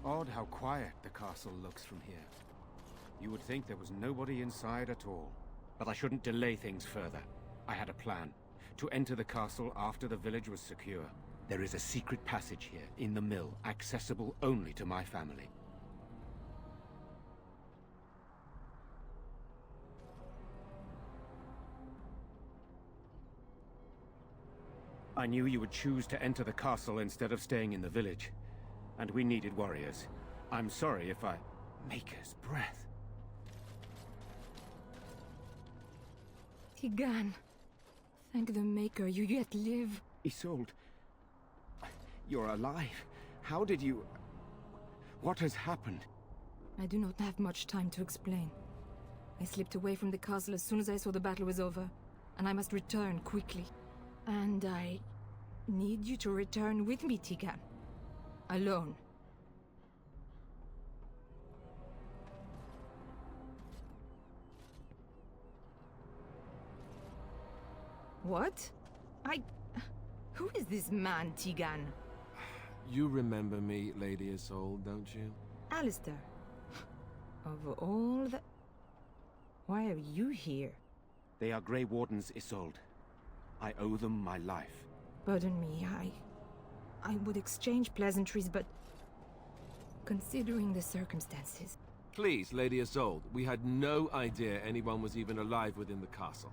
Odd how quiet the castle looks from here. You would think there was nobody inside at all. But I shouldn't delay things further. I had a plan. To enter the castle after the village was secure. There is a secret passage here, in the mill, accessible only to my family. I knew you would choose to enter the castle instead of staying in the village. And we needed warriors. I'm sorry if I... Maker's breath. Tigan. Thank the Maker you yet live. Isolde. You're alive. How did you... What has happened? I do not have much time to explain. I slipped away from the castle as soon as I saw the battle was over, and I must return quickly. And I need you to return with me, Tigan. Alone. What? Who is this man, Tigan? You remember me, Lady Isolde, don't you? Alistair. Of all the... Why are you here? They are Grey Wardens, Isolde. I owe them my life. Pardon me, I would exchange pleasantries, but... Considering the circumstances... Please, Lady Isolde, we had no idea anyone was even alive within the castle.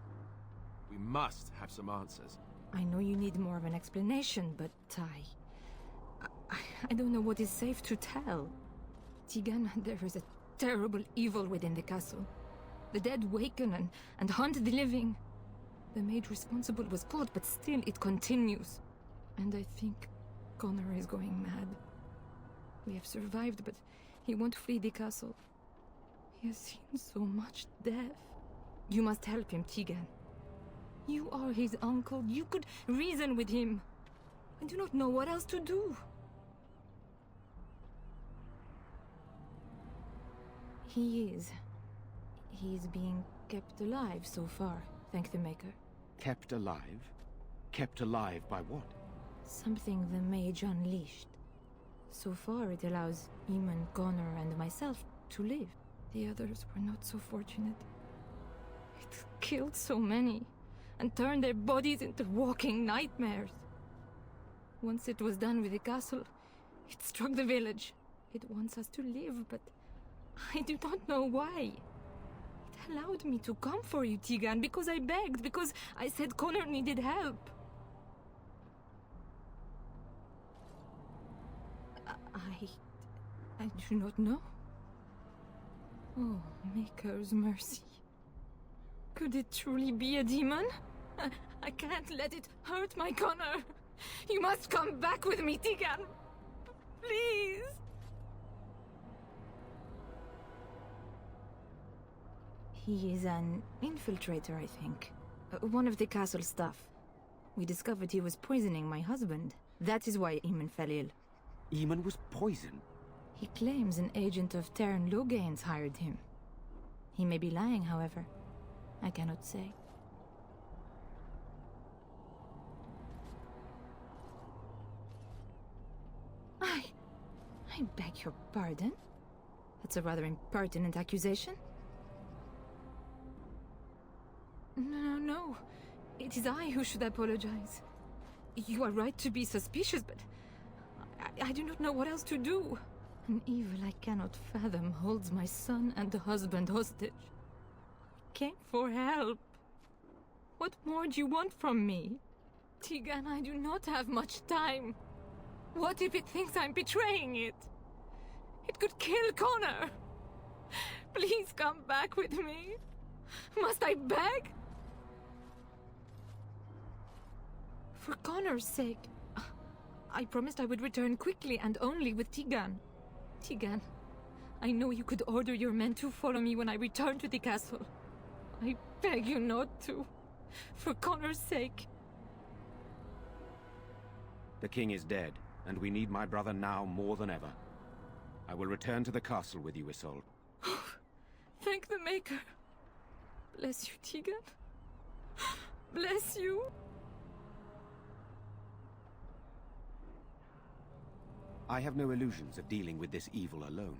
We must have some answers. I know you need more of an explanation, but I don't know what is safe to tell. Tigan, there is a terrible evil within the castle. The dead waken and hunt the living. The maid responsible was caught, but still it continues. And I think Connor is going mad. We have survived, but he won't flee the castle. He has seen so much death. You must help him, Tigan. You are his uncle. You could reason with him. I do not know what else to do. He is being kept alive so far, thank the Maker. Kept alive? Kept alive by what? Something the mage unleashed. So far it allows Eamon, Connor, and myself to live. The others were not so fortunate. It killed so many, and turned their bodies into walking nightmares. Once it was done with the castle, it struck the village. It wants us to live, but I do not know why. It allowed me to come for you, Tigan, because I begged, because I said Connor needed help. I do not know. Oh, Maker's mercy. Could it truly be a demon? I can't let it hurt my Connor. You must come back with me, Tigan. Please. He is an infiltrator, I think. One of the castle staff. We discovered he was poisoning my husband. That is why Eamon fell ill. Eamon was poisoned? He claims an agent of Terran Logain's hired him. He may be lying, however. I cannot say. I beg your pardon? That's a rather impertinent accusation. No. It is I who should apologize. You are right to be suspicious, but I do not know what else to do. An evil I cannot fathom holds my son and the husband hostage. I came for help. What more do you want from me? Tigan, I do not have much time. What if it thinks I'm betraying it? It could kill Connor. Please come back with me. Must I beg? For Connor's sake, I promised I would return quickly and only with Tigan. Tigan, I know you could order your men to follow me when I return to the castle. I beg you not to. For Connor's sake. The king is dead, and we need my brother now more than ever. I will return to the castle with you, Isolde. Thank the Maker. Bless you, Tigan. Bless you. I have no illusions of dealing with this evil alone.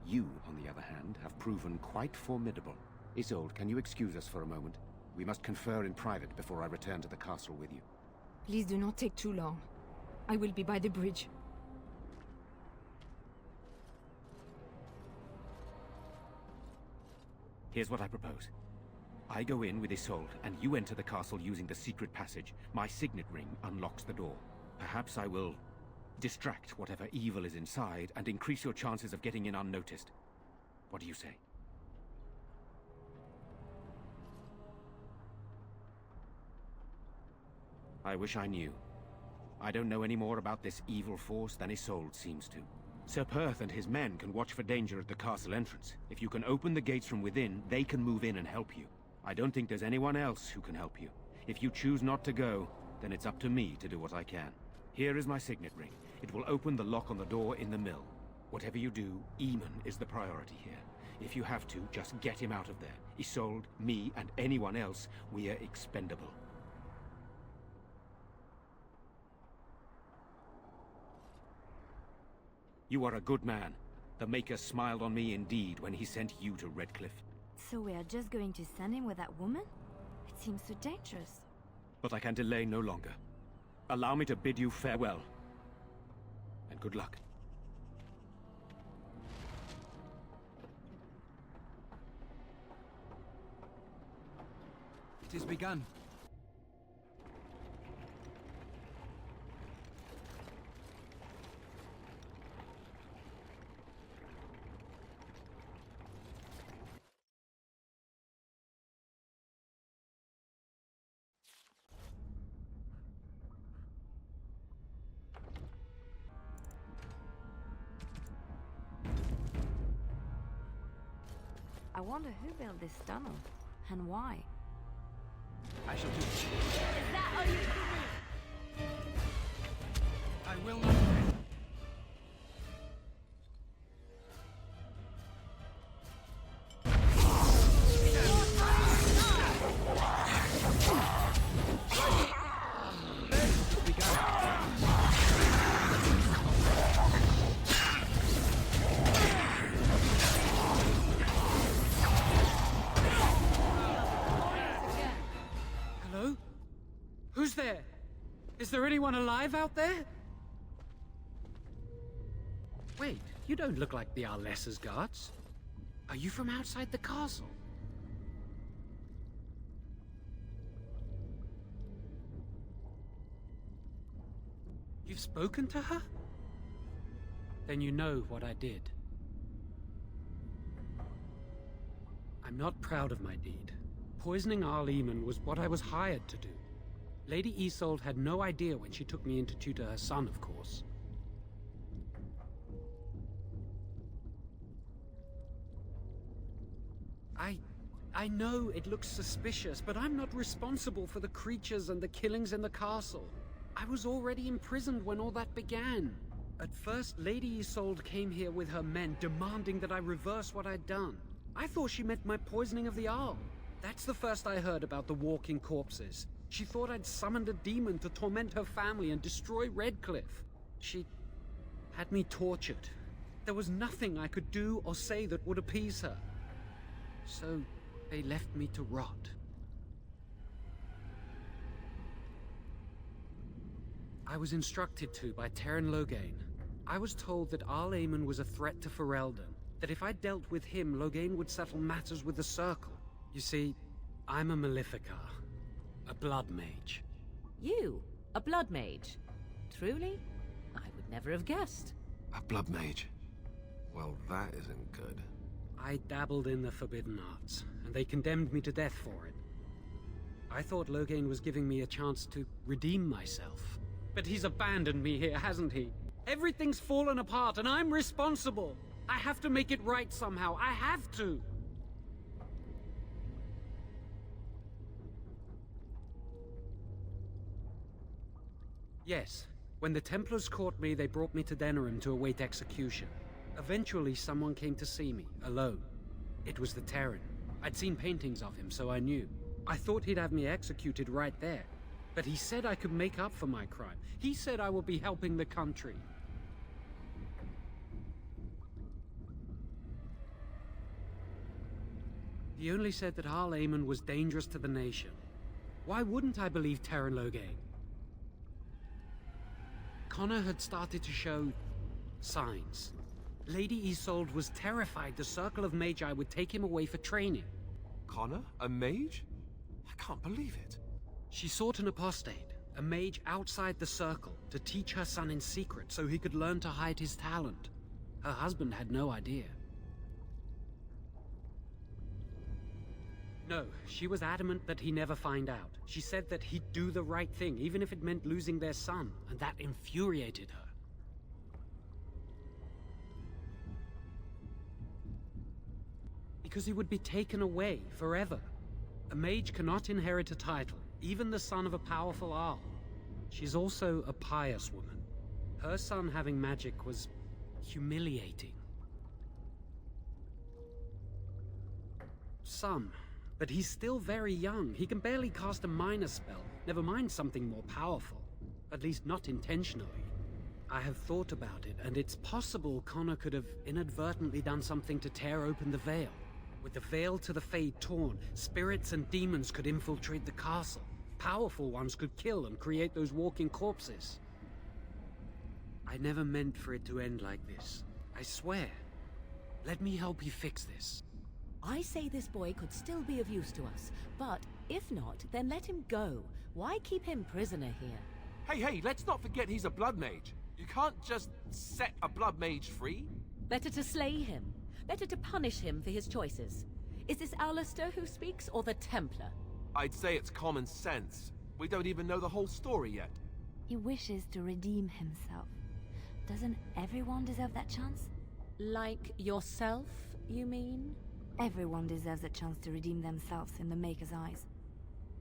You, on the other hand, have proven quite formidable. Isolde, can you excuse us for a moment? We must confer in private before I return to the castle with you. Please do not take too long. I will be by the bridge. Here's what I propose. I go in with Isolde, and you enter the castle using the secret passage. My signet ring unlocks the door. Perhaps I will distract whatever evil is inside and increase your chances of getting in unnoticed. What do you say? I wish I knew. I don't know any more about this evil force than Isolde seems to. Sir Perth and his men can watch for danger at the castle entrance. If you can open the gates from within, they can move in and help you. I don't think there's anyone else who can help you. If you choose not to go, then it's up to me to do what I can. Here is my signet ring. It will open the lock on the door in the mill. Whatever you do, Eamon is the priority here. If you have to, just get him out of there. Isolde, me, and anyone else, we are expendable. You are a good man. The Maker smiled on me indeed when he sent you to Redcliffe. So we are just going to send him with that woman? It seems so dangerous. But I can delay no longer. Allow me to bid you farewell. And good luck. It has begun. I wonder who built this tunnel, and why. I shall do it. Is that all you can do? I will not fail. Hello? Who's there? Is there anyone alive out there? Wait, you don't look like the Arlessa's guards. Are you from outside the castle? You've spoken to her? Then you know what I did. I'm not proud of my deed. Poisoning Arl Eamon was what I was hired to do. Lady Isolde had no idea when she took me in to tutor her son, of course. I know it looks suspicious, but I'm not responsible for the creatures and the killings in the castle. I was already imprisoned when all that began. At first, Lady Isolde came here with her men, demanding that I reverse what I'd done. I thought she meant my poisoning of the Arl. That's the first I heard about the walking corpses. She thought I'd summoned a demon to torment her family and destroy Redcliffe. She had me tortured. There was nothing I could do or say that would appease her. So they left me to rot. I was instructed to by Terran Loghain. I was told that Arl Eamon was a threat to Ferelden, that if I dealt with him, Loghain would settle matters with the Circle. You see, I'm a Maleficar, a blood mage. You? A blood mage? Truly? I would never have guessed. A blood mage? Well, that isn't good. I dabbled in the forbidden arts, and they condemned me to death for it. I thought Loghain was giving me a chance to redeem myself. But he's abandoned me here, hasn't he? Everything's fallen apart, and I'm responsible! I have to make it right somehow. I have to! Yes. When the Templars caught me, they brought me to Denerim to await execution. Eventually, someone came to see me, alone. It was the Terran. I'd seen paintings of him, so I knew. I thought he'd have me executed right there. But he said I could make up for my crime. He said I would be helping the country. He only said that Arl Eamon was dangerous to the nation. Why wouldn't I believe Terran Loghain? Connor had started to show signs. Lady Isolde was terrified the Circle of Magi would take him away for training. Connor? A mage? I can't believe it. She sought an apostate, a mage outside the Circle, to teach her son in secret so he could learn to hide his talent. Her husband had no idea. No, she was adamant that he never find out. She said that he'd do the right thing, even if it meant losing their son, and that infuriated her. Because he would be taken away forever. A mage cannot inherit a title, even the son of a powerful Arl. She's also a pious woman. Her son having magic was humiliating. Some. But he's still very young. He can barely cast a minor spell, never mind something more powerful. At least not intentionally. I have thought about it, and it's possible Connor could have inadvertently done something to tear open the veil. With the veil to the Fade torn, spirits and demons could infiltrate the castle. Powerful ones could kill and create those walking corpses. I never meant for it to end like this. I swear. Let me help you fix this. I say this boy could still be of use to us, but if not, then let him go. Why keep him prisoner here? Hey, let's not forget he's a blood mage. You can't just set a blood mage free. Better to slay him. Better to punish him for his choices. Is this Alistair who speaks, or the Templar? I'd say it's common sense. We don't even know the whole story yet. He wishes to redeem himself. Doesn't everyone deserve that chance? Like yourself, you mean? Everyone deserves a chance to redeem themselves in the Maker's eyes.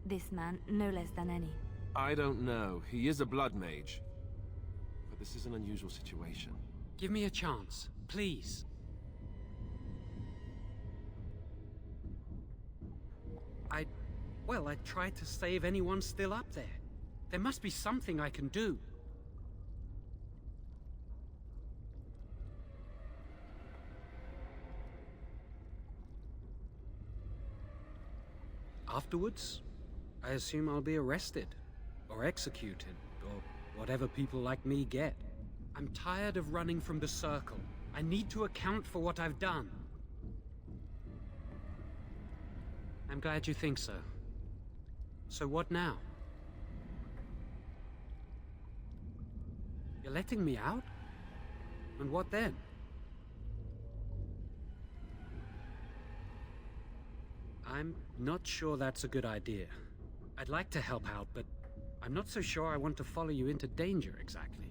This man, no less than any. I don't know. He is a blood mage. But this is an unusual situation. Give me a chance, please. I tried to save anyone still up there. There must be something I can do. Afterwards, I assume I'll be arrested, or executed, or whatever people like me get. I'm tired of running from the Circle. I need to account for what I've done. I'm glad you think so. So what now? You're letting me out? And what then? I'm not sure that's a good idea. I'd like to help out, but I'm not so sure I want to follow you into danger exactly.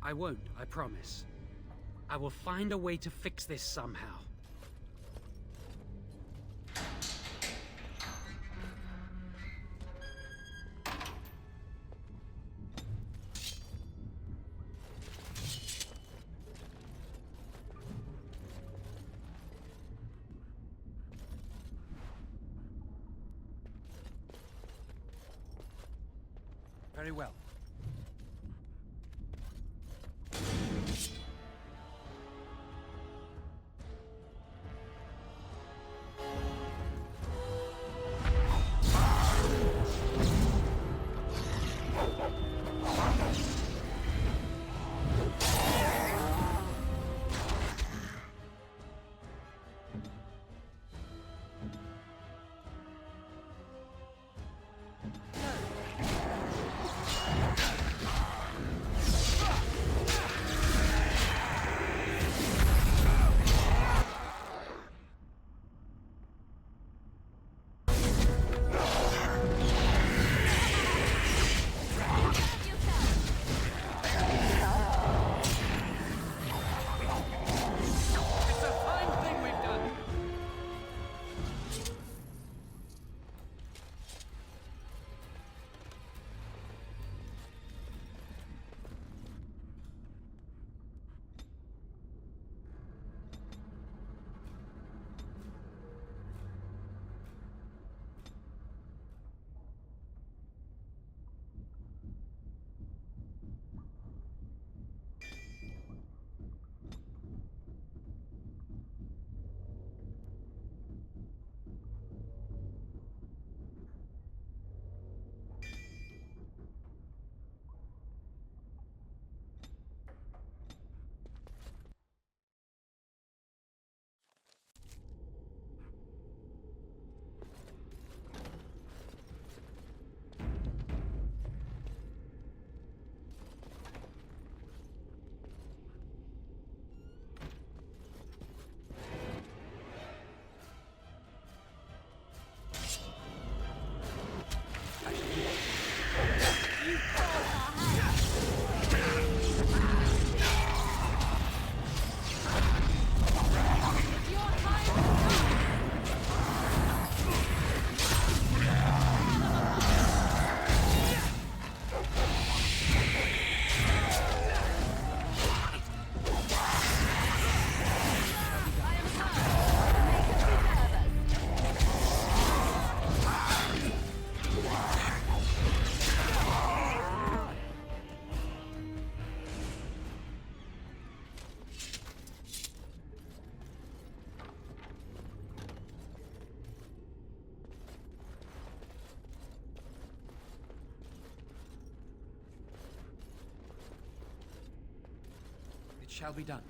I won't, I promise. I will find a way to fix this somehow. Very well. shall be done.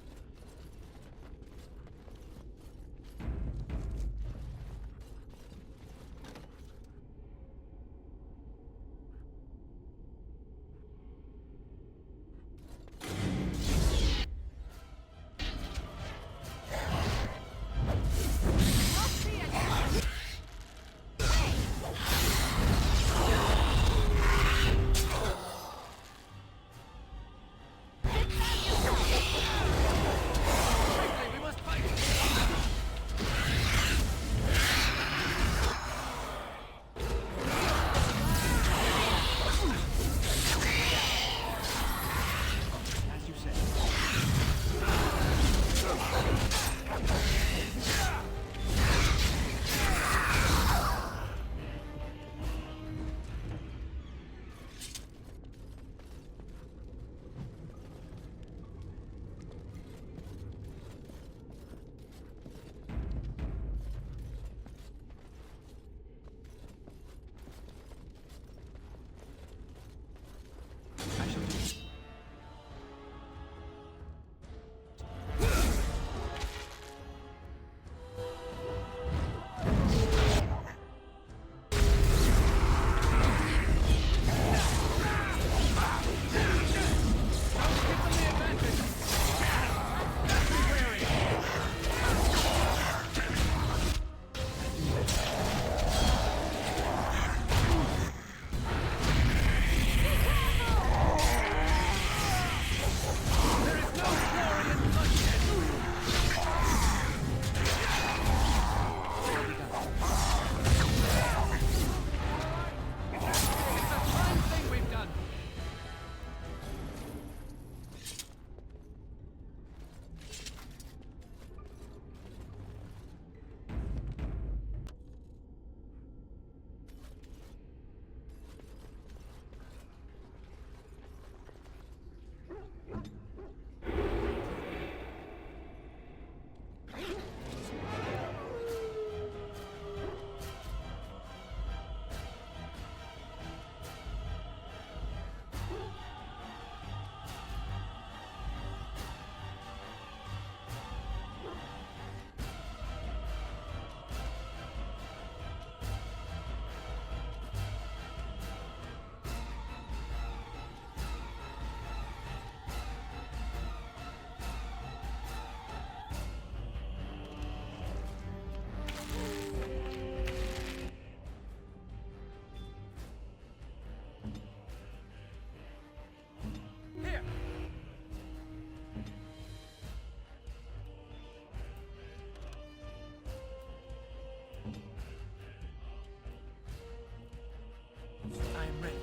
I am ready.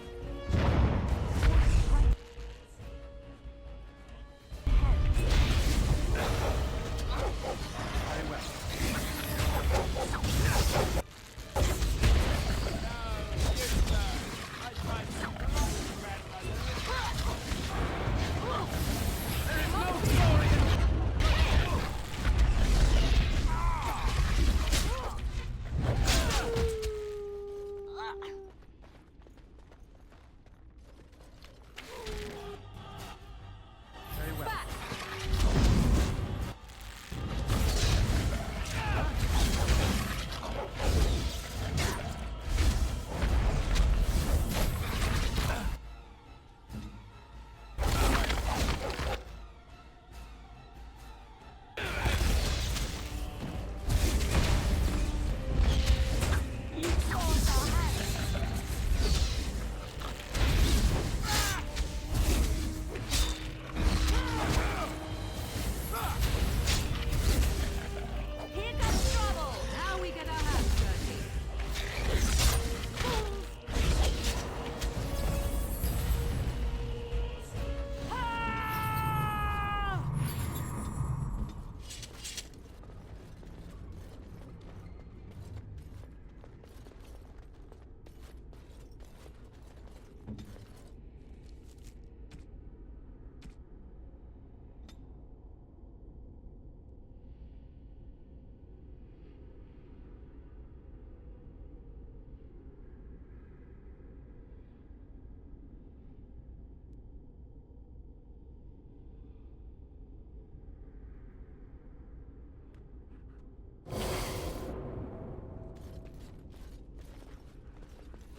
Very well. There is no glory in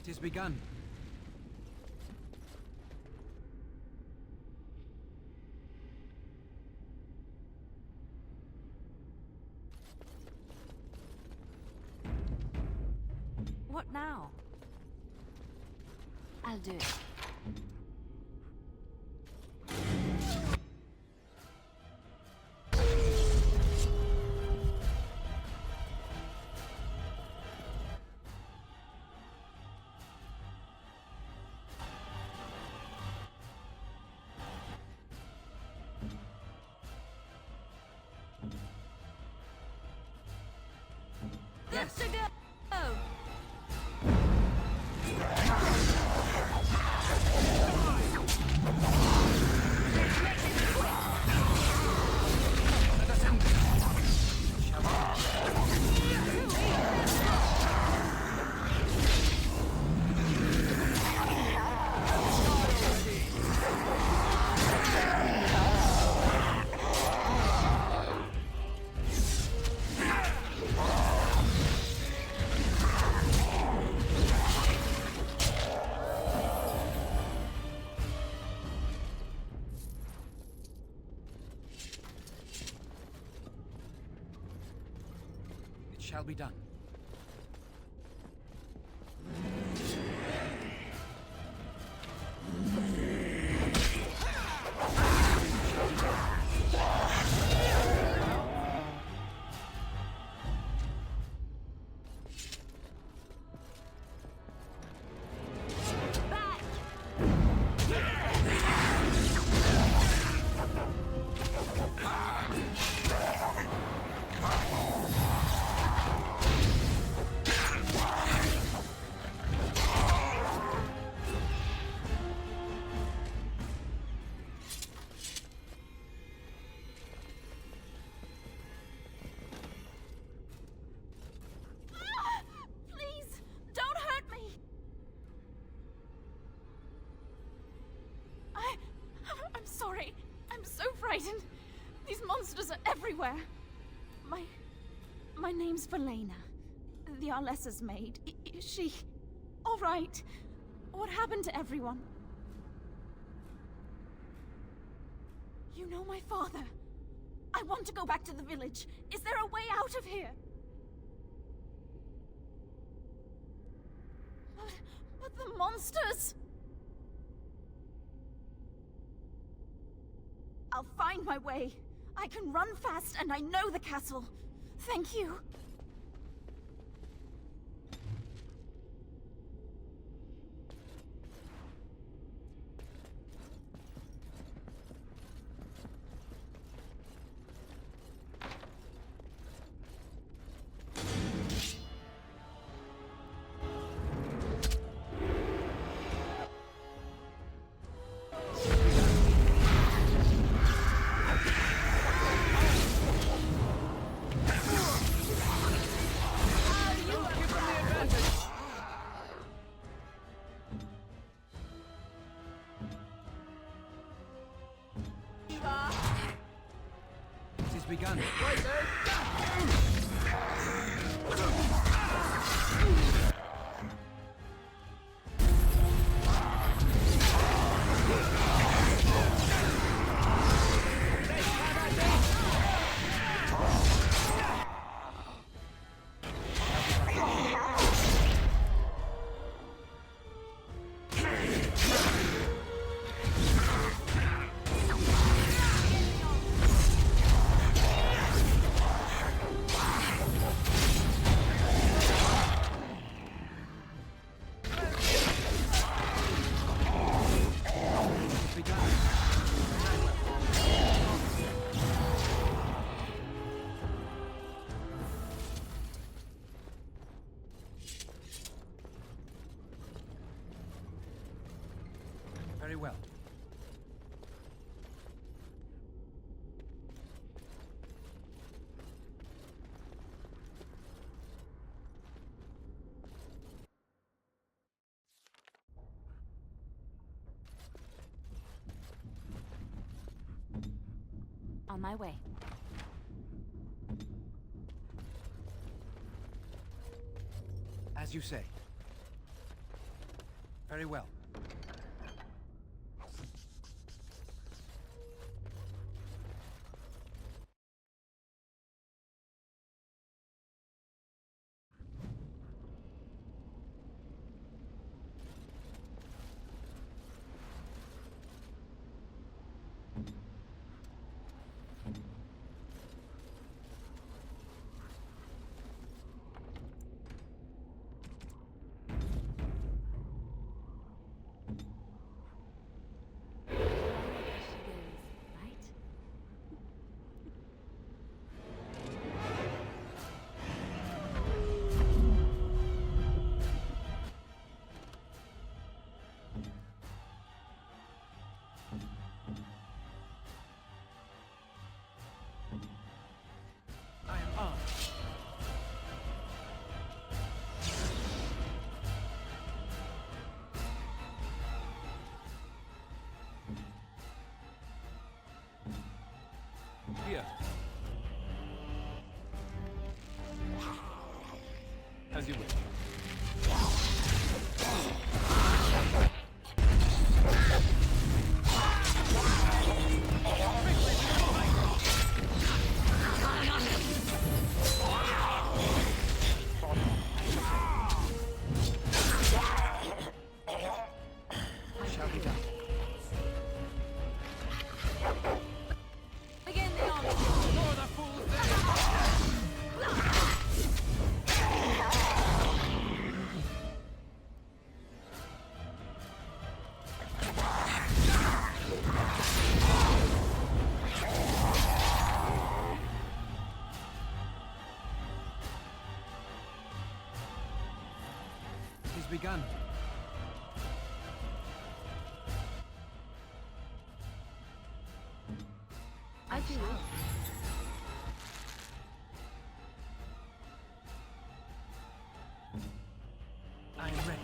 It is begun. What now? I'll do it. Yes. Good to go! It shall be done. Please, don't hurt me! I'm sorry. I'm so frightened. These monsters are everywhere. My name's Valena. The Arlessa's maid. Is she all right? What happened to everyone? You know my father. I want to go back to the village. Is there a way out of here? But the monsters! I'll find my way. I can run fast and I know the castle. Thank you. It is begun. Very well. On my way. As you say. Very well. I am armed. Here. As you wish. Shall be done. Again, the army. For the full thing! It is begun. I do it. I am ready.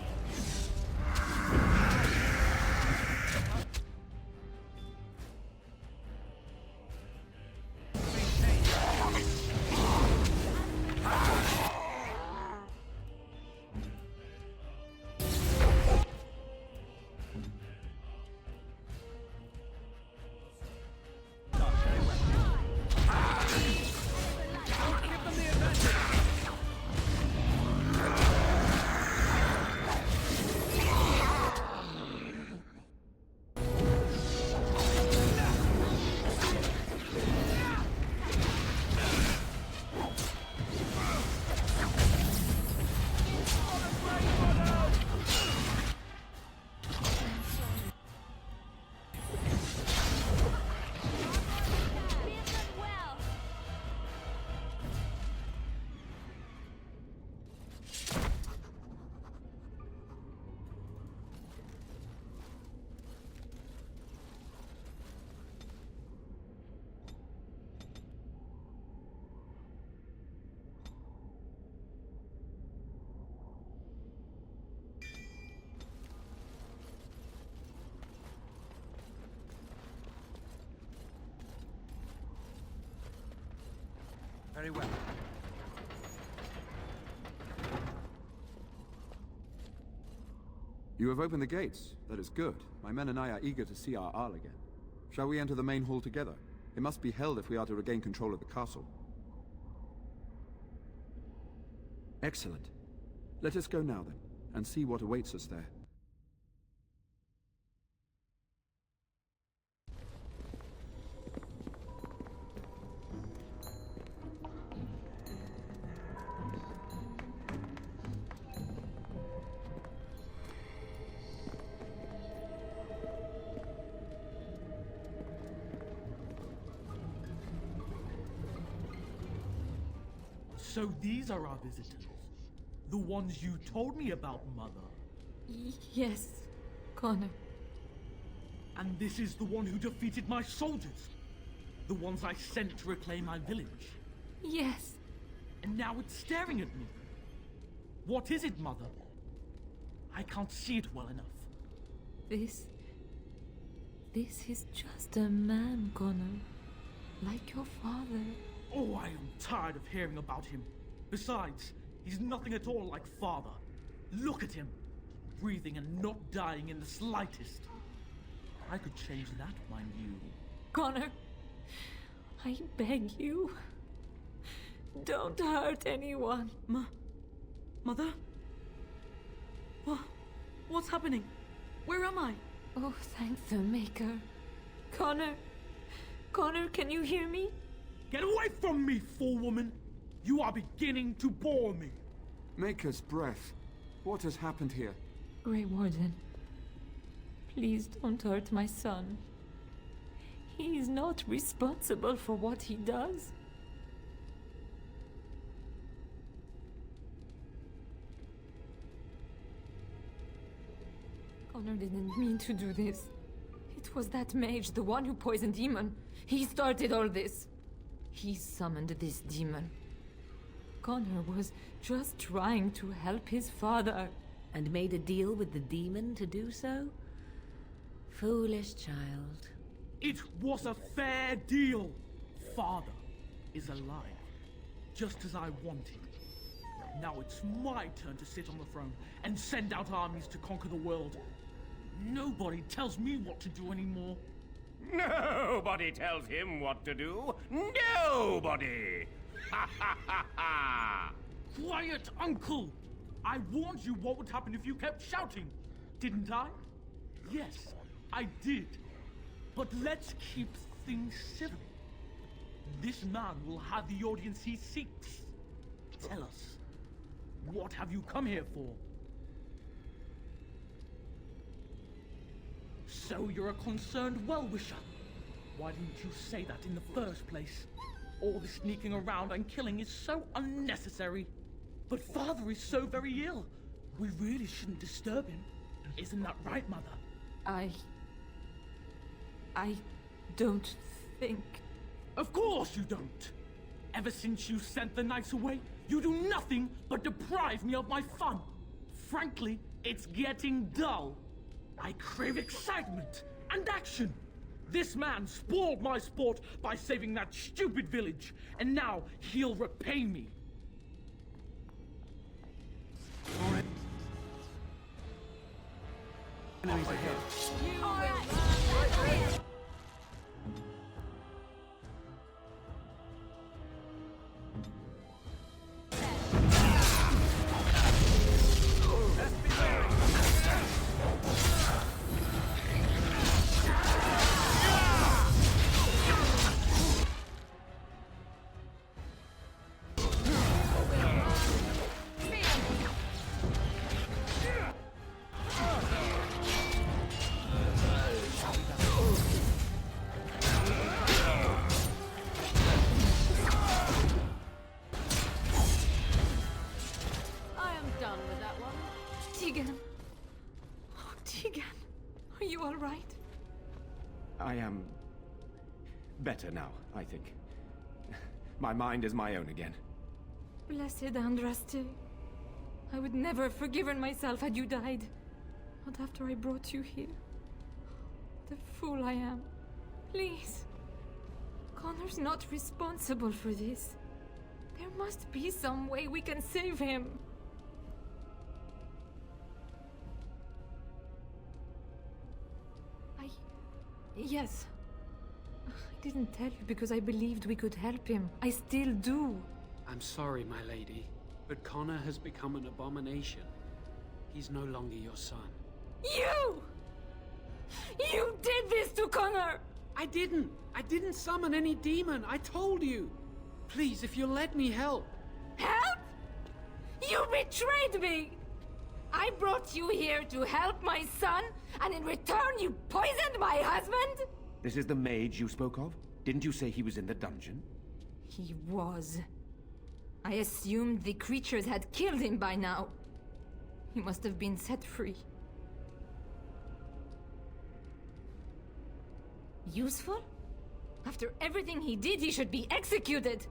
Very well. You have opened the gates. That is good. My men and I are eager to see our Arl again. Shall we enter the main hall together? It must be held if we are to regain control of the castle. Excellent. Let us go now then, and see what awaits us there. So these are our visitors. The ones you told me about, Mother. Yes, Connor. And this is the one who defeated my soldiers. The ones I sent to reclaim my village. Yes. And now it's staring at me. What is it, Mother? I can't see it well enough. This is just a man, Connor. Like your father. Oh, I am tired of hearing about him. Besides, he's nothing at all like father. Look at him. breathing and not dying in the slightest. I could change that, mind you. Connor, I beg you. Don't hurt anyone. Mother? What's happening? Where am I? Oh, thank the Maker. Connor, can you hear me? Get away from me, fool woman! You are beginning to bore me. Maker's breath. What has happened here? Grey Warden, please don't hurt my son. He is not responsible for what he does. Connor didn't mean to do this. It was that mage, the one who poisoned Demon. He started all this. He summoned this demon. Connor was just trying to help his father. And made a deal with the demon to do so? Foolish child. It was a fair deal. Father is alive, just as I wanted. Now it's my turn to sit on the throne and send out armies to conquer the world. Nobody tells me what to do anymore. Nobody tells him what to do. Nobody! Ha ha ha ha! Quiet, Uncle! I warned you what would happen if you kept shouting, didn't I? Yes, I did. But let's keep things civil. This man will have the audience he seeks. Tell us, what have you come here for? So you're a concerned well-wisher. Why didn't you say that in the first place? All the sneaking around and killing is so unnecessary. But Father is so very ill. We really shouldn't disturb him. Isn't that right, Mother? I don't think... Of course you don't! Ever since you sent the knights away, you do nothing but deprive me of my fun. Frankly, it's getting dull. I crave excitement and action. This man spoiled my sport by saving that stupid village, and now he'll repay me. Enemies ahead. Tegan. Oh, Tegan. Are you all right? I am better now, I think. My mind is my own again. Blessed Andraste. I would never have forgiven myself had you died. Not after I brought you here. The fool I am. Please. Connor's not responsible for this. There must be some way we can save him. Yes. I didn't tell you because I believed we could help him. I still do. I'm sorry, my lady, but Connor has become an abomination. He's no longer your son. You! You did this to Connor! I didn't summon any demon. I told you. Please, if you'll let me help. Help? You betrayed me! I brought you here to help my son, and in return you poisoned my husband? This is the mage you spoke of? Didn't you say he was in the dungeon? He was. I assumed the creatures had killed him by now. He must have been set free. Useful? After everything he did, he should be executed!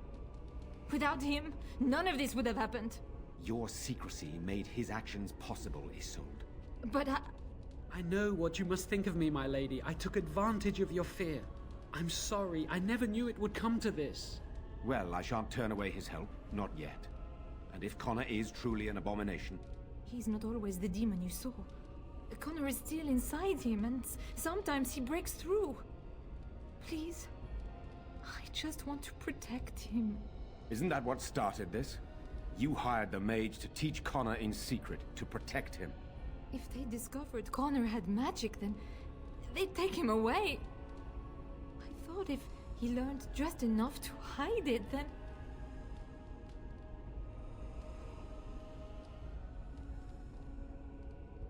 Without him, none of this would have happened. Your secrecy made his actions possible, Isolde. But I know what you must think of me, my lady. I took advantage of your fear. I'm sorry. I never knew it would come to this. Well, I shan't turn away his help. Not yet. And if Connor is truly an abomination... He's not always the demon you saw. Connor is still inside him, and sometimes he breaks through. Please, I just want to protect him. Isn't that what started this? You hired the mage to teach Connor in secret, to protect him. If they discovered Connor had magic, then they'd take him away. I thought if he learned just enough to hide it, then...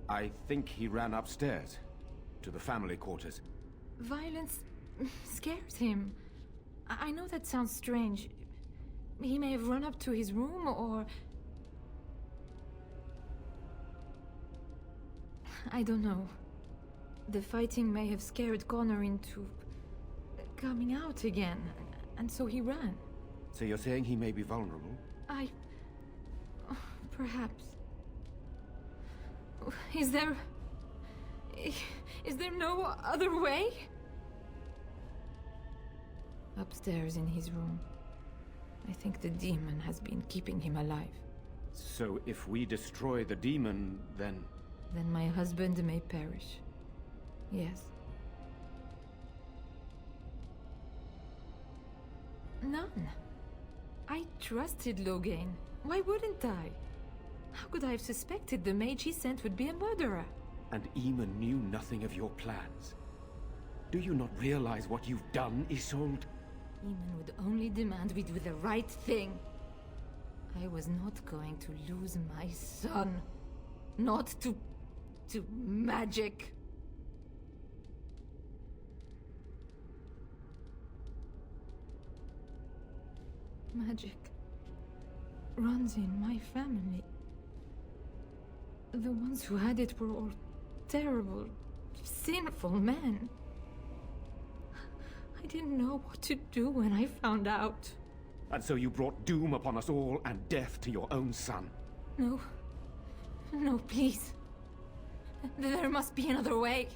I think he ran upstairs, to the family quarters. Violence scares him. I know that sounds strange. He may have run up to his room, or... I don't know. The fighting may have scared Connor into... coming out again, and so he ran. So you're saying he may be vulnerable? Perhaps. Is there no other way? Upstairs in his room. I think the demon has been keeping him alive. So if we destroy the demon, then... Then my husband may perish. Yes. None. I trusted Logain. Why wouldn't I? How could I have suspected the mage he sent would be a murderer? And Eamon knew nothing of your plans. Do you not realize what you've done, Isolde? Eamon would only demand we do the right thing. I was not going to lose my son. Not to magic. Magic runs in my family. The ones who had it were all terrible, sinful men. I didn't know what to do when I found out. And so you brought doom upon us all and death to your own son. No. No, please. There must be another way.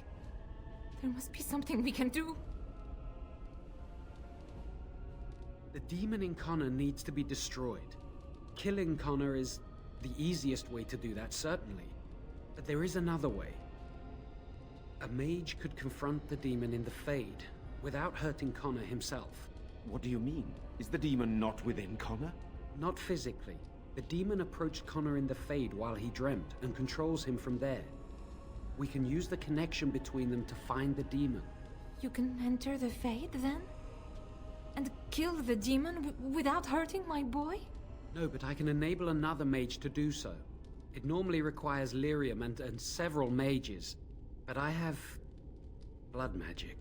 There must be something we can do. The demon in Connor needs to be destroyed. Killing Connor is the easiest way to do that, certainly. But there is another way. A mage could confront the demon in the Fade, without hurting Connor himself. What do you mean? Is the demon not within Connor? Not physically. The demon approached Connor in the Fade while he dreamt, and controls him from there. We can use the connection between them to find the demon. You can enter the Fade, then? And kill the demon without hurting my boy? No, but I can enable another mage to do so. It normally requires lyrium and several mages. But I have... blood magic.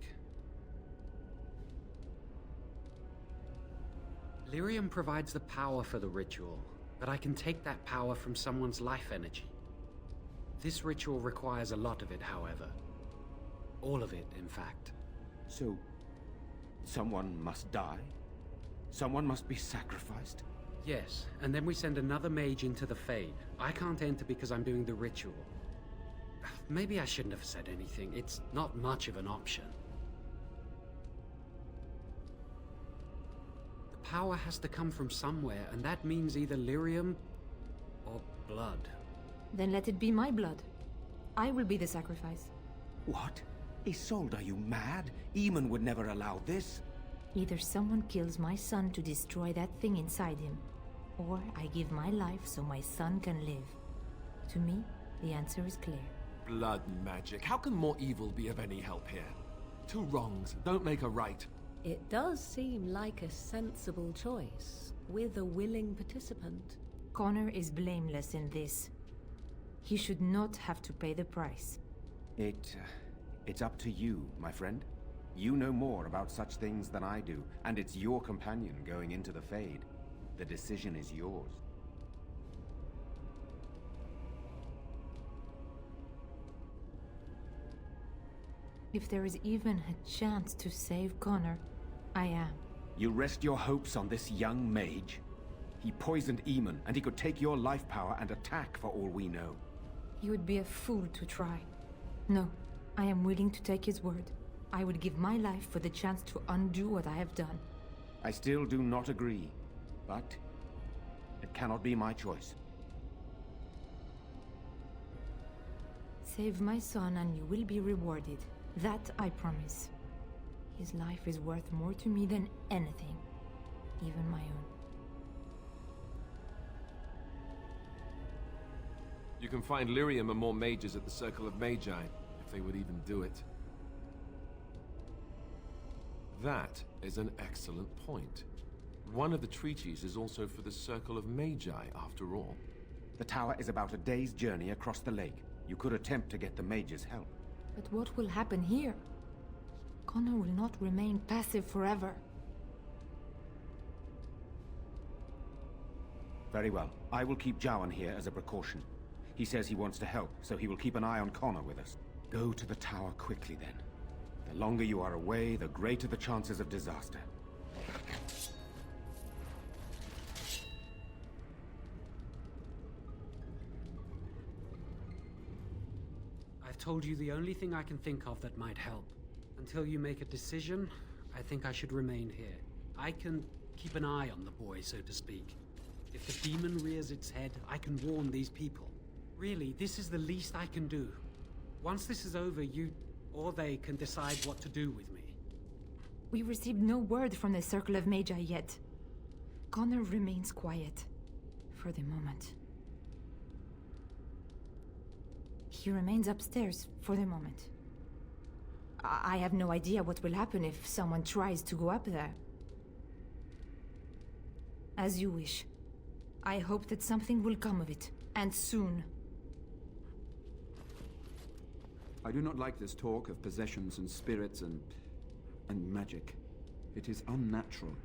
Lyrium provides the power for the ritual, but I can take that power from someone's life energy. This ritual requires a lot of it, however. All of it, in fact. So, someone must die? Someone must be sacrificed? Yes, and then we send another mage into the Fade. I can't enter because I'm doing the ritual. Maybe I shouldn't have said anything. It's not much of an option. The power has to come from somewhere, and that means either lyrium or blood. Then let it be my blood. I will be the sacrifice. What? Isolde, are you mad? Eamon would never allow this. Either someone kills my son to destroy that thing inside him, or I give my life so my son can live. To me, the answer is clear. Blood magic. How can more evil be of any help here? Two wrongs don't make a right. It does seem like a sensible choice, with a willing participant. Connor is blameless in this. He should not have to pay the price. It's up to you, my friend. You know more about such things than I do, and it's your companion going into the Fade. The decision is yours. If there is even a chance to save Connor, I am. You rest your hopes on this young mage? He poisoned Eamon, and he could take your life power and attack for all we know. He would be a fool to try. No, I am willing to take his word. I would give my life for the chance to undo what I have done. I still do not agree, but it cannot be my choice. Save my son and you will be rewarded. That I promise. His life is worth more to me than anything, even my own. You can find lyrium and more mages at the Circle of Magi, if they would even do it. That is an excellent point. One of the treaties is also for the Circle of Magi, after all. The tower is about a day's journey across the lake. You could attempt to get the mages' help. But what will happen here? Connor will not remain passive forever. Very well. I will keep Jowan here as a precaution. He says he wants to help, so he will keep an eye on Connor with us. Go to the tower quickly, then. The longer you are away, the greater the chances of disaster. I've told you the only thing I can think of that might help. Until you make a decision, I think I should remain here. I can keep an eye on the boy, so to speak. If the demon rears its head, I can warn these people. Really, this is the least I can do. Once this is over, you or they can decide what to do with me. We received no word from the Circle of Magi yet. Connor remains quiet. For the moment. He remains upstairs for the moment. I have no idea what will happen if someone tries to go up there. As you wish. I hope that something will come of it, and soon. I do not like this talk of possessions and spirits and magic. It is unnatural.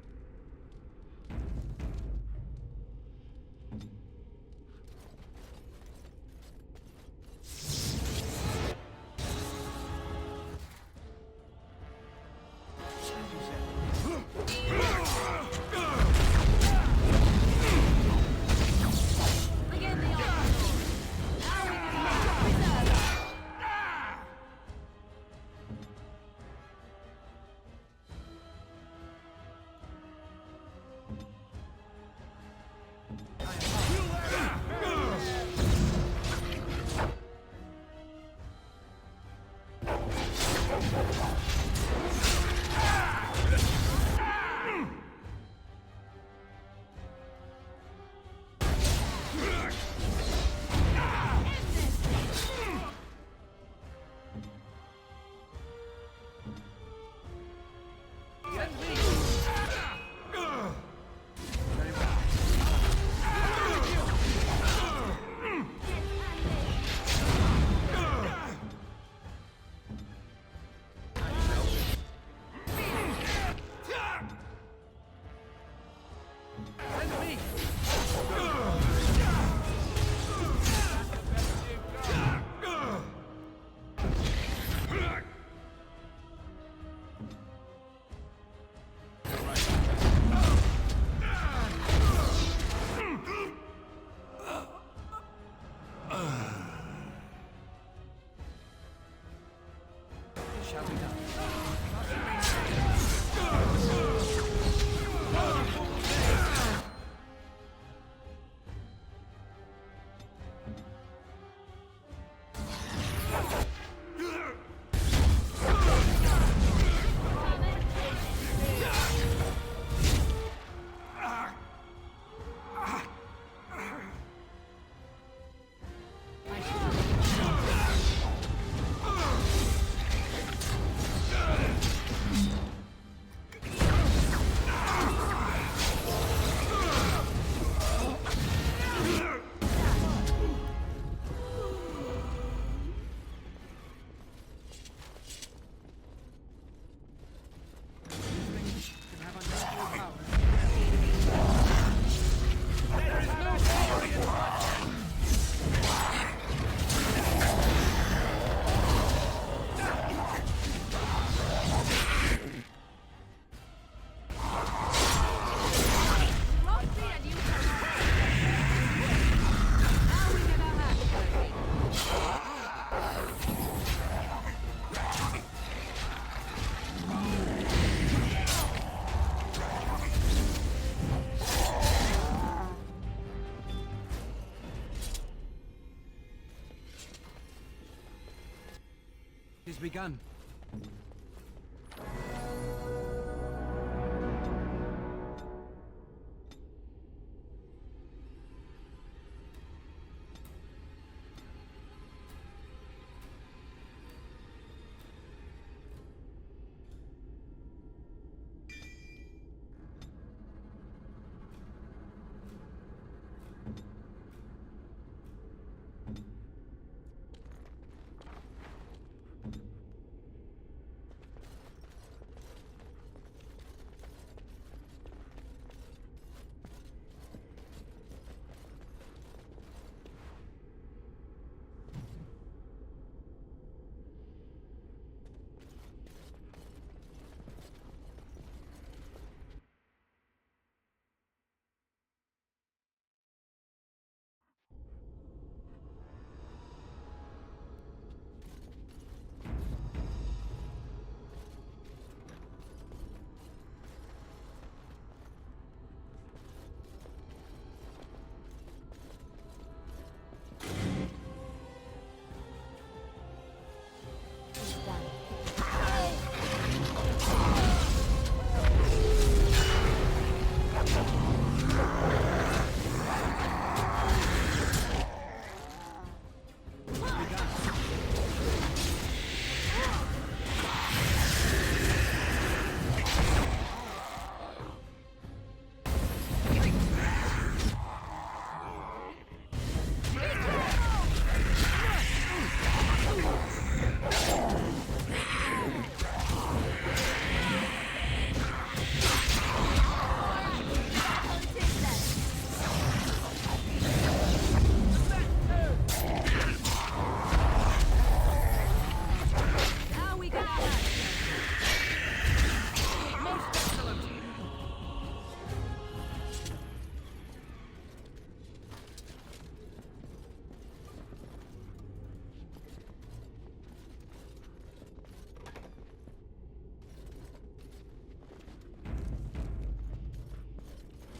It has begun.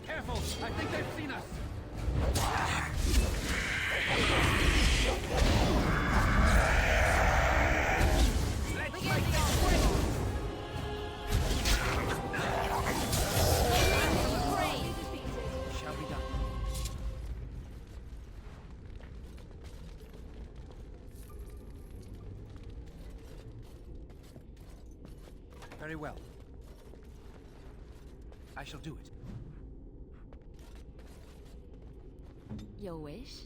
Careful! I think they've seen us! Let's make it quick! Shall be done. Very well. I shall do it. Your wish?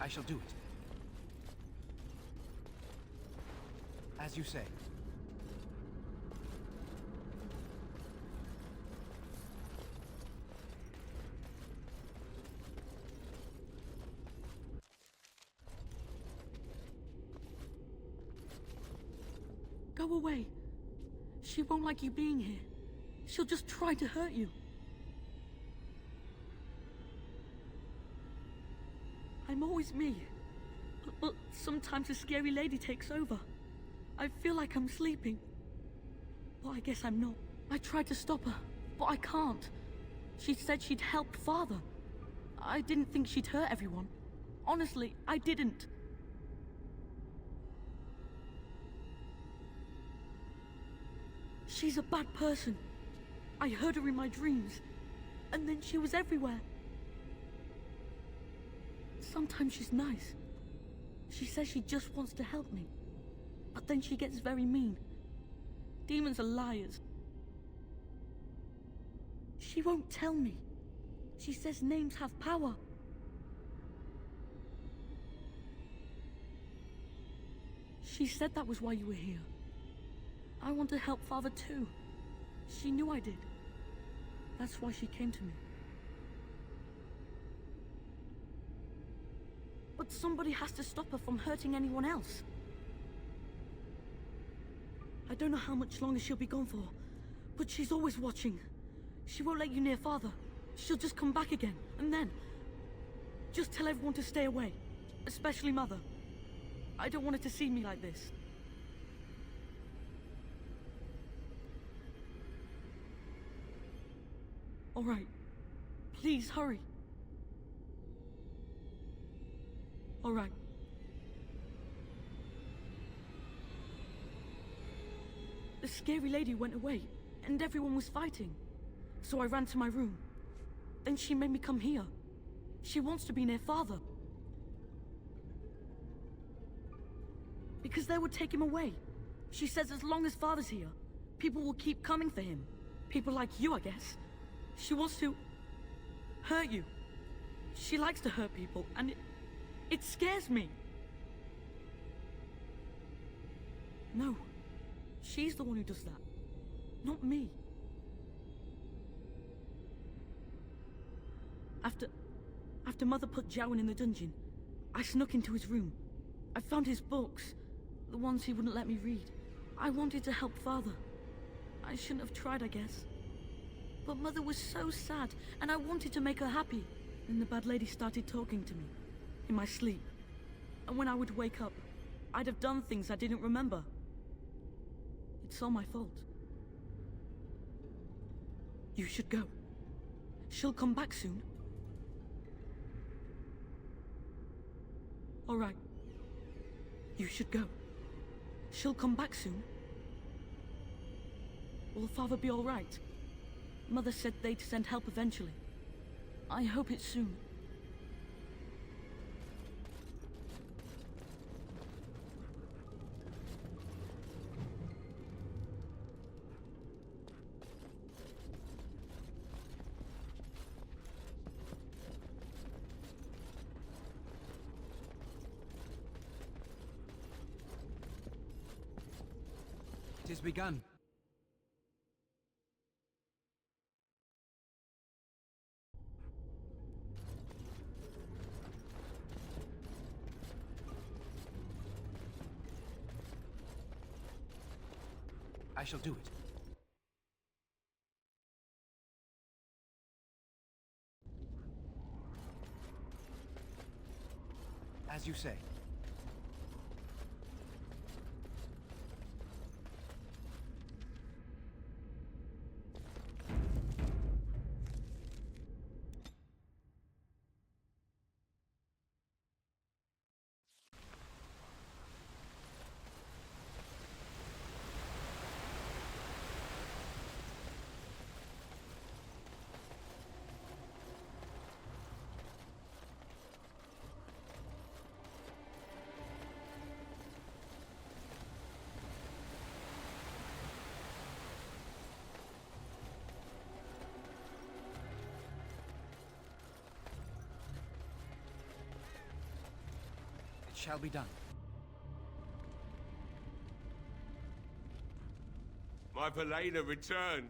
I shall do it. As you say. Go away. She won't like you being here. She'll just try to hurt you. I'm always me. But sometimes a scary lady takes over. I feel like I'm sleeping. But I guess I'm not. I tried to stop her, but I can't. She said she'd help Father. I didn't think she'd hurt everyone. Honestly, I didn't. She's a bad person. I heard her in my dreams, and then she was everywhere. Sometimes she's nice. She says she just wants to help me, but then she gets very mean. Demons are liars. She won't tell me. She says names have power. She said that was why you were here. I want to help Father too. She knew I did. That's why she came to me. But somebody has to stop her from hurting anyone else. I don't know how much longer she'll be gone for, but she's always watching. She won't let you near Father. She'll just come back again, and then... just tell everyone to stay away, especially Mother. I don't want her to see me like this. All right. Please, hurry. All right. The scary lady went away, and everyone was fighting. So I ran to my room. Then she made me come here. She wants to be near Father. Because they would take him away. She says as long as Father's here, people will keep coming for him. People like you, I guess. She wants to... hurt you. She likes to hurt people, and it scares me. No. She's the one who does that. Not me. After Mother put Jowan in the dungeon, I snuck into his room. I found his books, the ones he wouldn't let me read. I wanted to help Father. I shouldn't have tried, I guess. But Mother was so sad, and I wanted to make her happy. Then the bad lady started talking to me, in my sleep. And when I would wake up, I'd have done things I didn't remember. It's all my fault. You should go. She'll come back soon. All right. You should go. She'll come back soon. Will Father be all right? Mother said they'd send help eventually. I hope it's soon. It has begun. I shall do it. As you say. Shall be done. My Velena returned.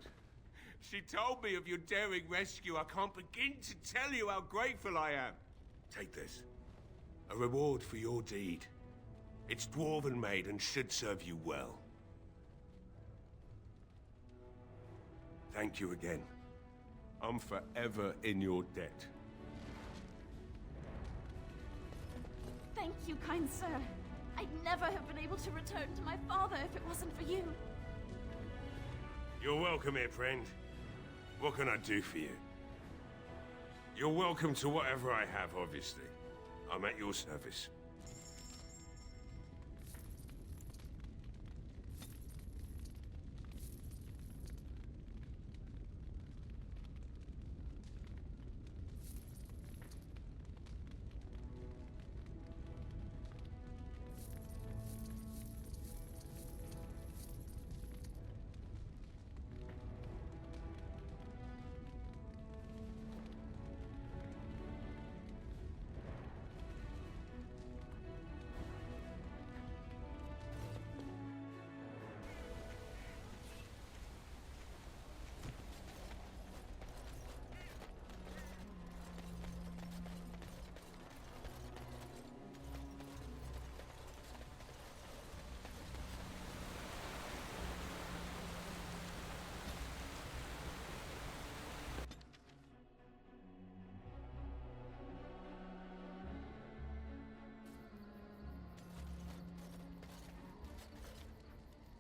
She told me of your daring rescue. I can't begin to tell you how grateful I am. Take this. A reward for your deed. It's dwarven made and should serve you well. Thank you again. I'm forever in your debt. Thank you, kind sir. I'd never have been able to return to my father if it wasn't for you. You're welcome here, friend. What can I do for you? You're welcome to whatever I have, obviously. I'm at your service.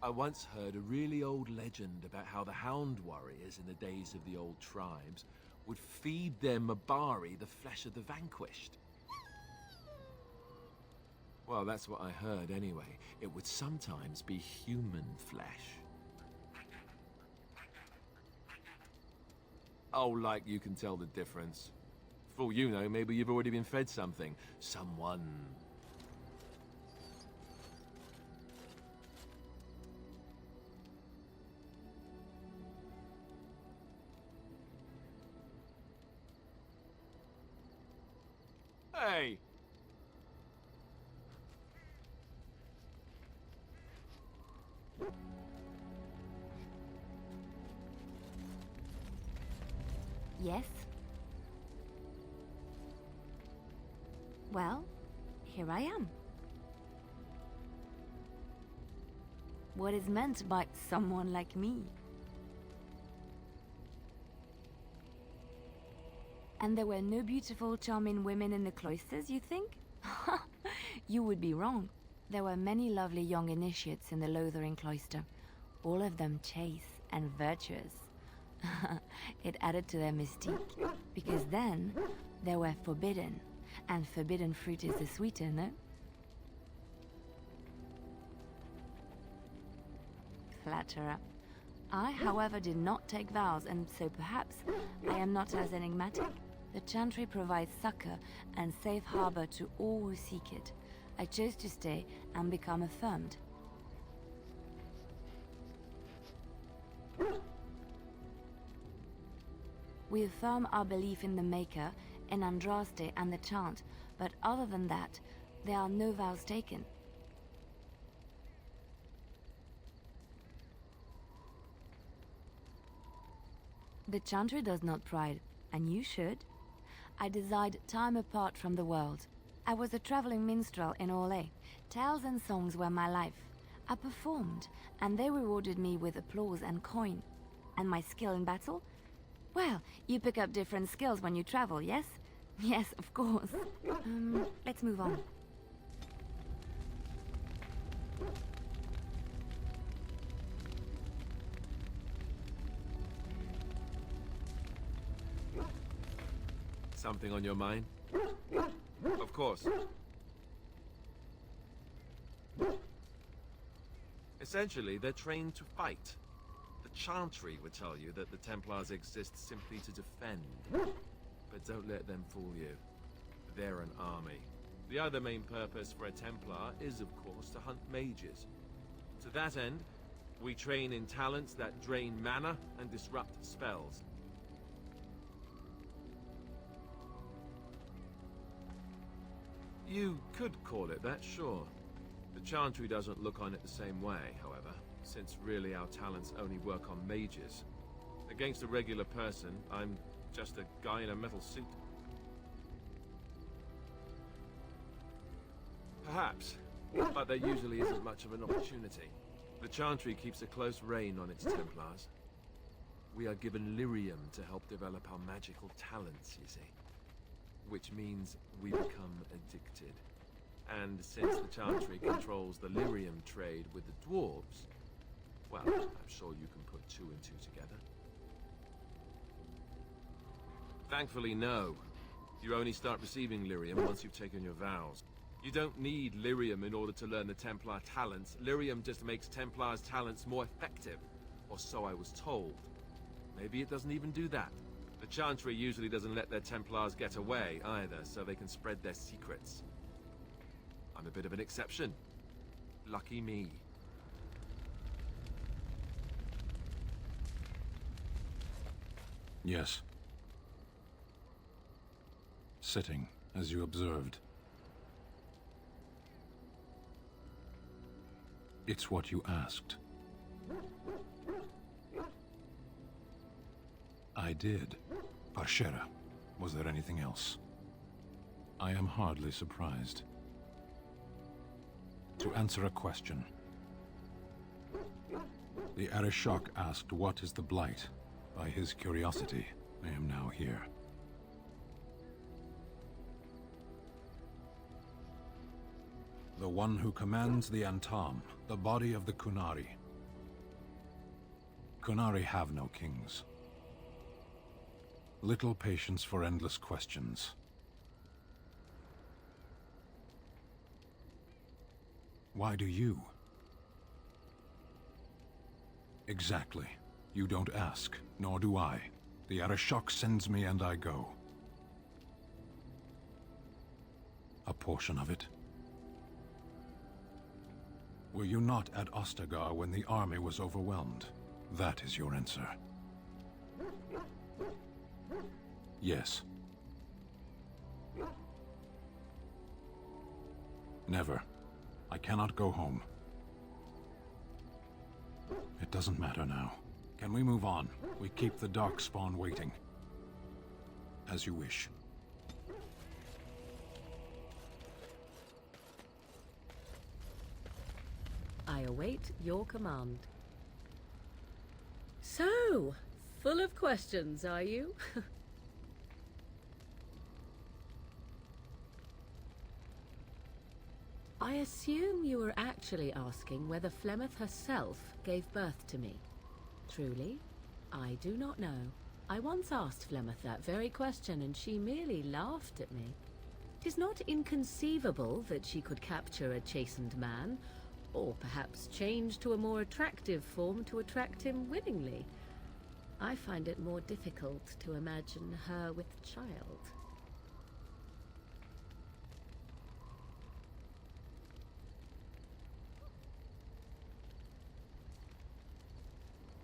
I once heard a really old legend about how the Hound warriors in the days of the old tribes would feed their Mabari the flesh of the vanquished. Well, that's what I heard anyway. It would sometimes be human flesh. Oh, like you can tell the difference. For all you know, maybe you've already been fed something. Someone. Hey! Yes? Well, here I am. What is meant by someone like me? And there were no beautiful, charming women in the cloisters, you think? You would be wrong. There were many lovely young initiates in the Lothering cloister, all of them chaste and virtuous. It added to their mystique, because then they were forbidden, and forbidden fruit is the sweeter, no? Flatterer. I, however, did not take vows, and so perhaps I am not as enigmatic. The Chantry provides succor and safe harbor to all who seek it. I chose to stay and become affirmed. We affirm our belief in the Maker, in Andraste and the chant, but other than that, there are no vows taken. The Chantry does not pride, and you should. I desired time apart from the world. I was a traveling minstrel in Orlais. Tales and songs were my life. I performed, and they rewarded me with applause and coin. And my skill in battle? Well, you pick up different skills when you travel, yes? Yes, of course. Let's move on. Something on your mind? Of course. Essentially, they're trained to fight. The Chantry would tell you that the Templars exist simply to defend. But don't let them fool you. They're an army. The other main purpose for a Templar is, of course, to hunt mages. To that end, we train in talents that drain mana and disrupt spells. You could call it that, sure. The Chantry doesn't look on it the same way, however, since really our talents only work on mages. Against a regular person, I'm just a guy in a metal suit. Perhaps, but there usually isn't much of an opportunity. The Chantry keeps a close rein on its Templars. We are given lyrium to help develop our magical talents, you see. Which means we become addicted. And since the Chantry controls the lyrium trade with the dwarves, well, I'm sure you can put two and two together. Thankfully, no. You only start receiving lyrium once you've taken your vows. You don't need lyrium in order to learn the Templar talents. Lyrium just makes Templars' talents more effective. Or so I was told. Maybe it doesn't even do that. The Chantry usually doesn't let their Templars get away, either, so they can spread their secrets. I'm a bit of an exception. Lucky me. Yes. Sitting, as you observed. It's what you asked. I did. Parshera. Was there anything else? I am hardly surprised. To answer a question. The Arishok asked what is the Blight. By his curiosity, I am now here. The one who commands the Antam, the body of the Kunari. Kunari have no kings. Little patience for endless questions. Why do you? Exactly. You don't ask, nor do I. The Arashok sends me and I go. A portion of it. Were you not at Ostagar when the army was overwhelmed? That is your answer. Yes. Never. I cannot go home. It doesn't matter now. Can we move on? We keep the Darkspawn waiting. As you wish. I await your command. So, full of questions, are you? I assume you were actually asking whether Flemeth herself gave birth to me. Truly, I do not know. I once asked Flemeth that very question, and she merely laughed at me. 'Tis not inconceivable that she could capture a chastened man, or perhaps change to a more attractive form to attract him willingly. I find it more difficult to imagine her with child.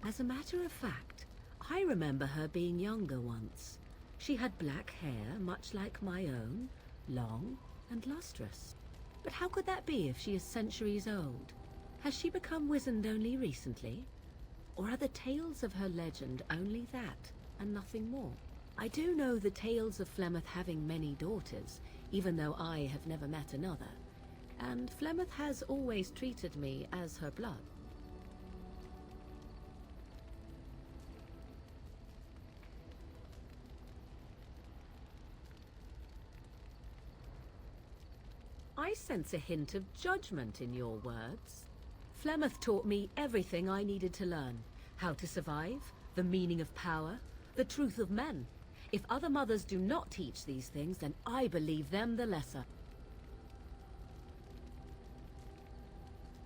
As a matter of fact, I remember her being younger once. She had black hair, much like my own, long and lustrous. But how could that be if she is centuries old? Has she become wizened only recently? Or are the tales of her legend only that, and nothing more? I do know the tales of Flemeth having many daughters, even though I have never met another. And Flemeth has always treated me as her blood. I sense a hint of judgment in your words. Flemeth taught me everything I needed to learn. How to survive, the meaning of power, the truth of men. If other mothers do not teach these things, then I believe them the lesser.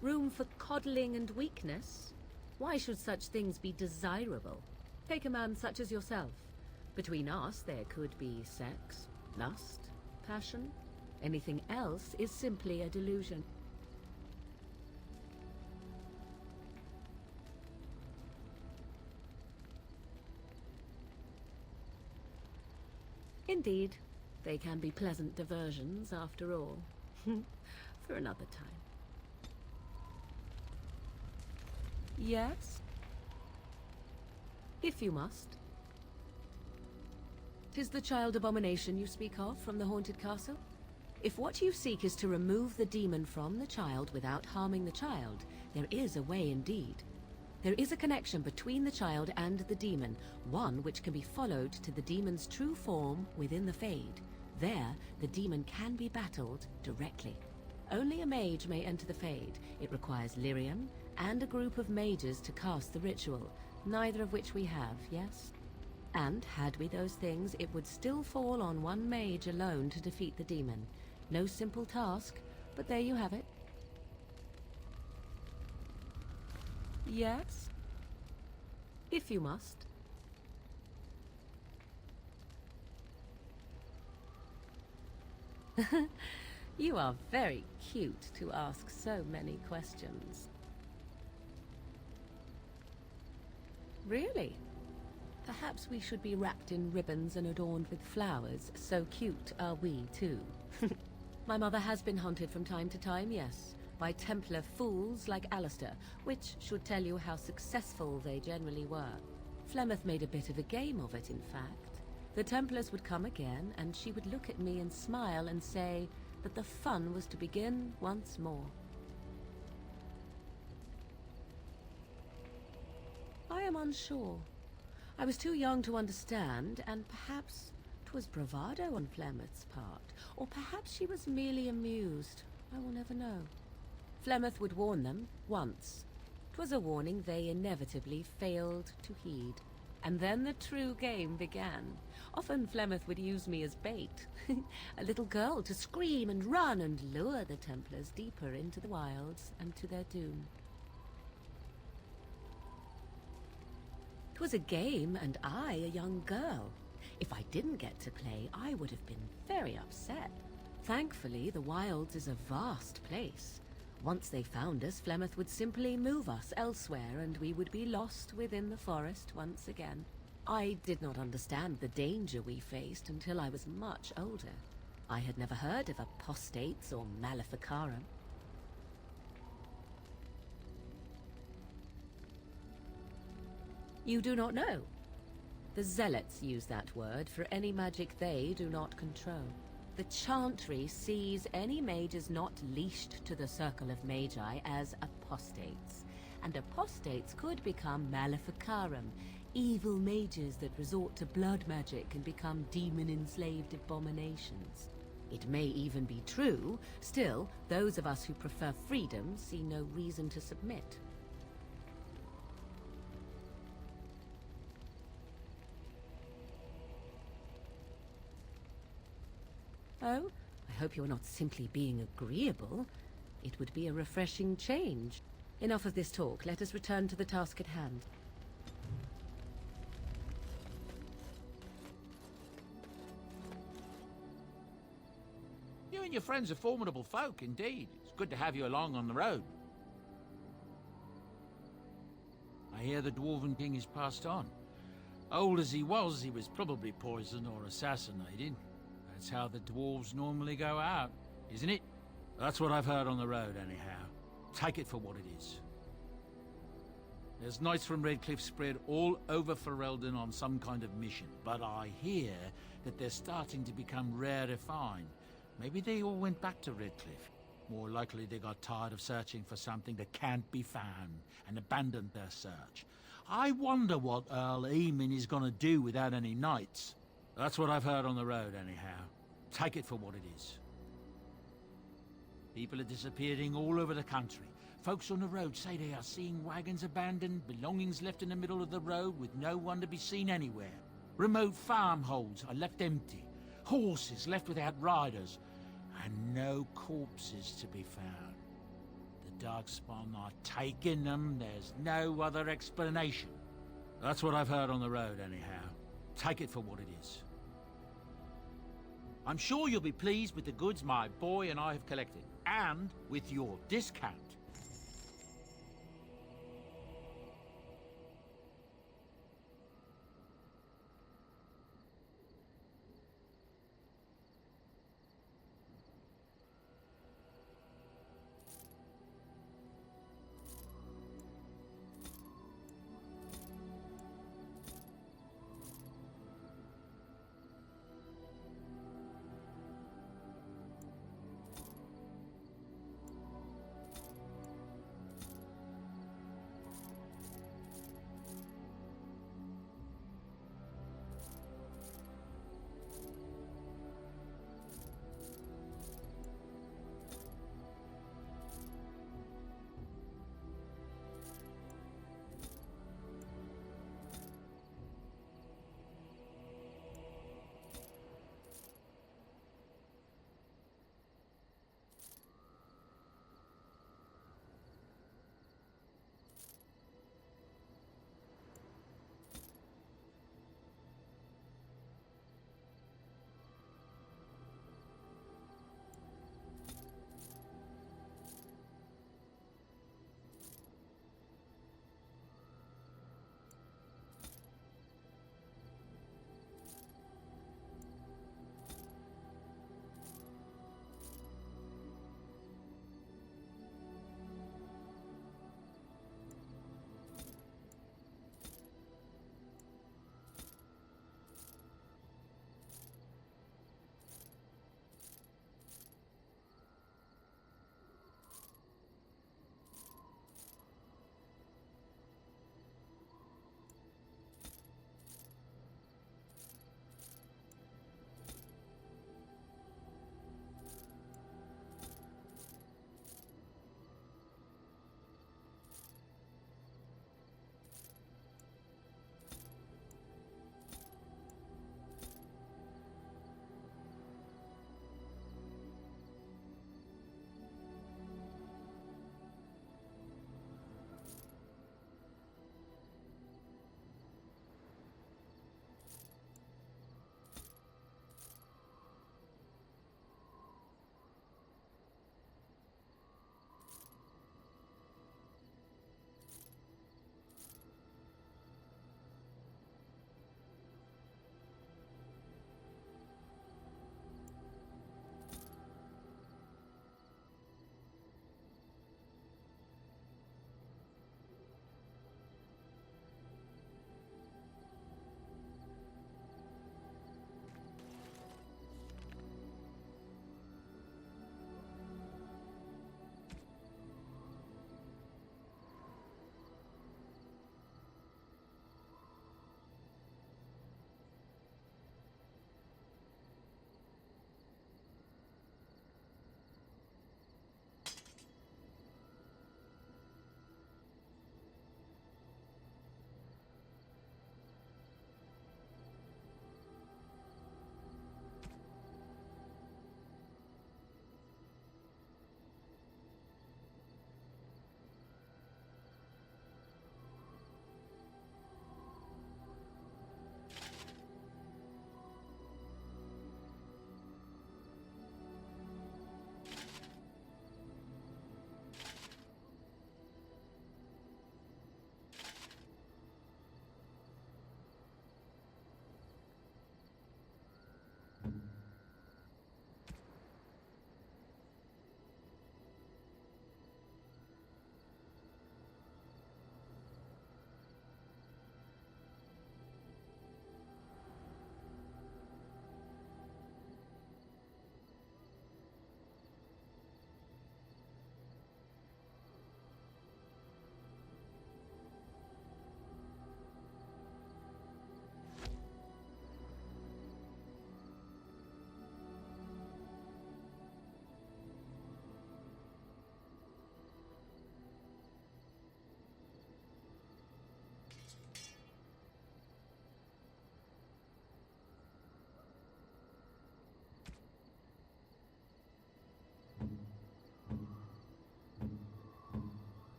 Room for coddling and weakness? Why should such things be desirable? Take a man such as yourself. Between us, there could be sex, lust, passion. Anything else is simply a delusion. Indeed, they can be pleasant diversions after all. For another time. Yes? If you must. 'Tis the child abomination you speak of from the haunted castle? If what you seek is to remove the demon from the child without harming the child, there is a way indeed. There is a connection between the child and the demon, one which can be followed to the demon's true form within the Fade. There, the demon can be battled directly. Only a mage may enter the Fade. It requires lyrium and a group of mages to cast the ritual, neither of which we have, yes? And had we those things, it would still fall on one mage alone to defeat the demon. No simple task, but there you have it. Yes? If you must. You are very cute to ask so many questions. Really? Perhaps we should be wrapped in ribbons and adorned with flowers. So cute are we, too. My mother has been hunted from time to time, yes, by Templar fools like Alistair, which should tell you how successful they generally were. Flemeth made a bit of a game of it, in fact. The Templars would come again, and she would look at me and smile and say that the fun was to begin once more. I am unsure. I was too young to understand, and perhaps 'twas bravado on Flemeth's part, or perhaps she was merely amused. I will never know. Flemeth would warn them, once. 'Twas was a warning they inevitably failed to heed. And then the true game began. Often Flemeth would use me as bait. A little girl to scream and run and lure the Templars deeper into the wilds and to their doom. It was a game, and I a young girl. If I didn't get to play, I would have been very upset. Thankfully, the wilds is a vast place. Once they found us, Flemeth would simply move us elsewhere, and we would be lost within the forest once again. I did not understand the danger we faced until I was much older. I had never heard of apostates or maleficarum. You do not know? The Zealots use that word for any magic they do not control. The Chantry sees any mages not leashed to the Circle of Magi as apostates. And apostates could become maleficarum, evil mages that resort to blood magic and become demon-enslaved abominations. It may even be true. Still, those of us who prefer freedom see no reason to submit. Oh, I hope you're not simply being agreeable. It would be a refreshing change. Enough of this talk. Let us return to the task at hand. You and your friends are formidable folk, indeed. It's good to have you along on the road. I hear the Dwarven King is passed on. Old as he was probably poisoned or assassinated. That's how the dwarves normally go out, isn't it? That's what I've heard on the road, anyhow. Take it for what it is. There's knights from Redcliffe spread all over Ferelden on some kind of mission, but I hear that they're starting to become rarefied. Maybe they all went back to Redcliffe. More likely they got tired of searching for something that can't be found and abandoned their search. I wonder what Earl Eamon is going to do without any knights. That's what I've heard on the road, anyhow. Take it for what it is. People are disappearing all over the country. Folks on the road say they are seeing wagons abandoned, belongings left in the middle of the road with no one to be seen anywhere. Remote farmholds are left empty. Horses left without riders. And no corpses to be found. The Darkspawn are taking them. There's no other explanation. That's what I've heard on the road, anyhow. Take it for what it is. I'm sure you'll be pleased with the goods my boy and I have collected, and with your discount.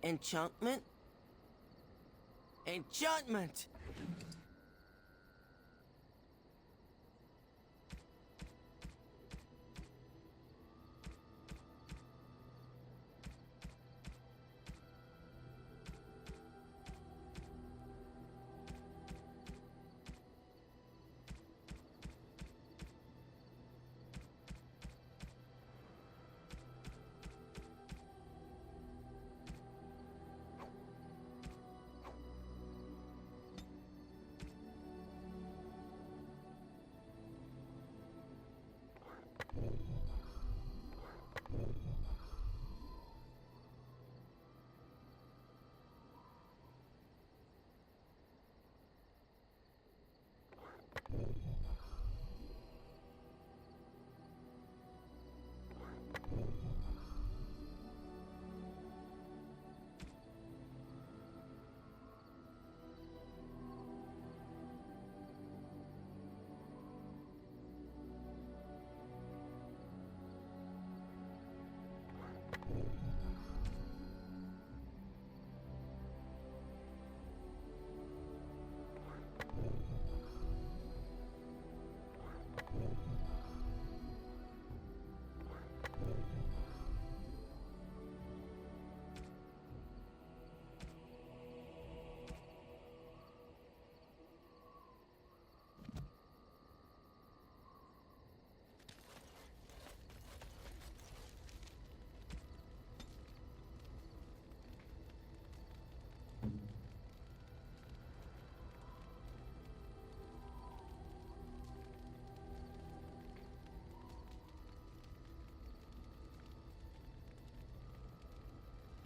Enchantment? Enchantment!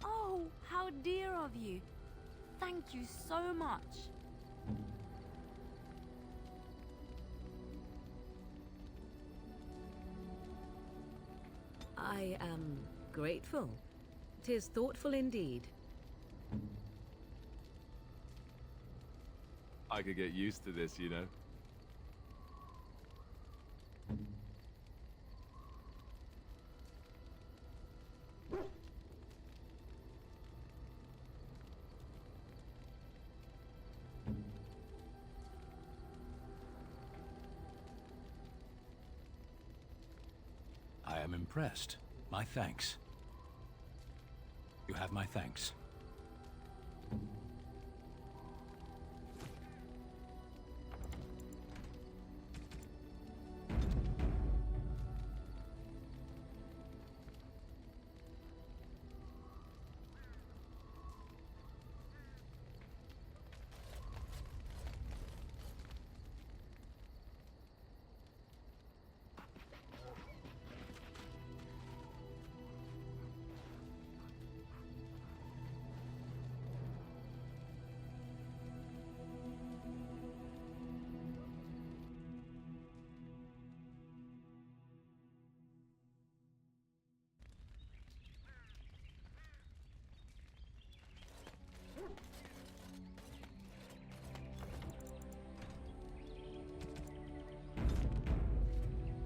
Oh, how dear of you. Thank you so much. I am grateful. 'Tis thoughtful indeed. I could get used to this, you know. I am impressed. My thanks. You have my thanks.